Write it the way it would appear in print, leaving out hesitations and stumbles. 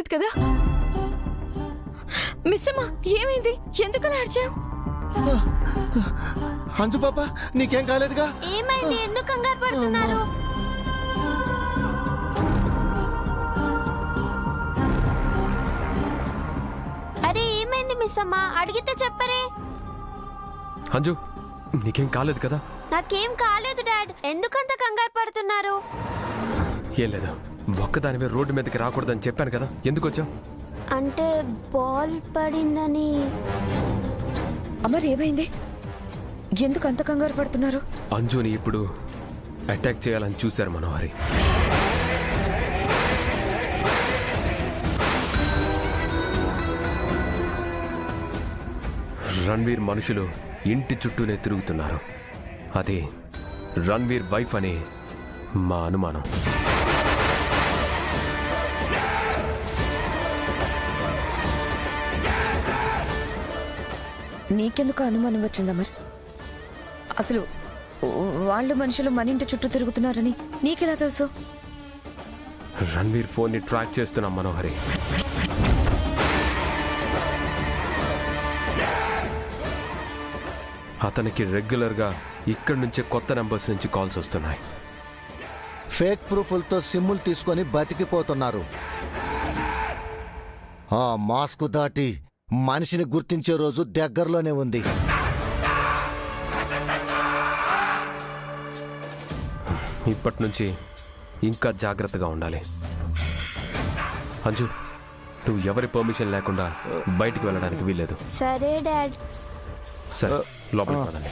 కాలేదు కదా? మిస్ అమ్మా, ఏమైంది? ఎందుకలా అరిచావు? అంజు పాప, నీకేం కాలేదుగా? ఏమైంది? ఎందుకు కంగారు పడుతున్నారు? అరే ఏమైంది మిస్ అమ్మా? అడిగితే చెప్పరే. అంజు, నీకేం కాలేదు కదా? నాకేం కాలేదు డాడ్. ఎందుకంత కంగారు పడుతున్నారు? ఏం లేదు, ఒక్కదానివే రోడ్డు మీదకి రాకూడదని చెప్పాను కదా, ఎందుకు వచ్చావు? అంటే బాల్ పడిందని. అమర్ ఏమైంది? ఎందుకు అంత కంగారు పడుతున్నారు? అంజుని ఇప్పుడు అటాక్ చేయాలని చూశారు మనోహరి. రణ్వీర్ మనుషులు ఇంటి చుట్టూనే తిరుగుతున్నారు. అది రణ్వీర్ వైఫ్ అని మా అనుమానం. నీకెందుకు అనుమానం వచ్చిందా మరి? అసలు వాళ్ళు మనుషులు మన ఇంటి చుట్టూ తిరుగుతున్నారని నీకెలా తెలుసు? రణ్వీర్ ఫోన్ని ట్రాక్ చేస్తున్నాం మనోహరి. అతనికి రెగ్యులర్గా ఇక్కడి నుంచే కొత్త నెంబర్స్ నుంచి కాల్స్ వస్తున్నాయి. ఫేక్ ప్రూఫ్లతో సిమ్ములు తీసుకొని బతికిపోతున్నారు. ఆ మాస్క్ దాటి మనిషిని గుర్తించే రోజు దగ్గరలోనే ఉంది. ఇప్పటి నుంచి ఇంకా జాగ్రత్తగా ఉండాలి. అంజు, నువ్వు ఎవరి పర్మిషన్ లేకుండా బయటికి వెళ్ళడానికి వీల్లేదు. సరే డాడ్. సరే, లోపలికి పదండి.